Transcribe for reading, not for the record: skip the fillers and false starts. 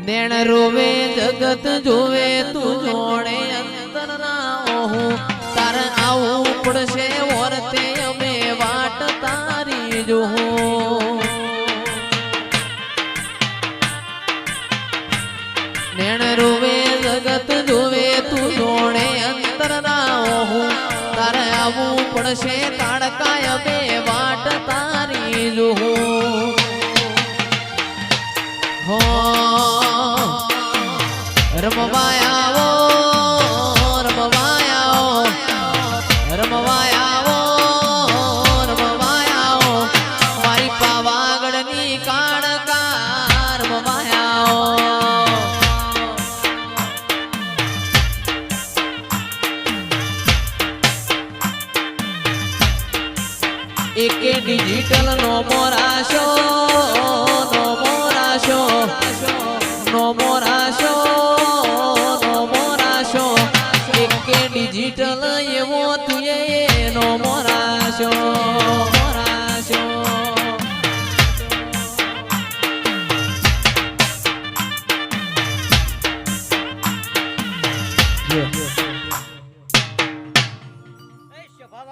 નેણ રોવે જગત જોવે તું જોડે અંતર ના હું તાર આવું પડશે વર્તે અમે વાટ તારી જોઉં નેણ રોવે જગત જોવે તું જોડે અંતર ના હું તાર આવું પડશે તાડકાય અમે વાટ તારી જોઉં હો રમવાયાઓ રમવાયાઓ રમવાયાઓ રમવાયાઓ મારી પાવાગઢની કાળકા રમવાયાઓ એકે ડિજિટલ નો મોરાશો નો મોરાશો નો મોરા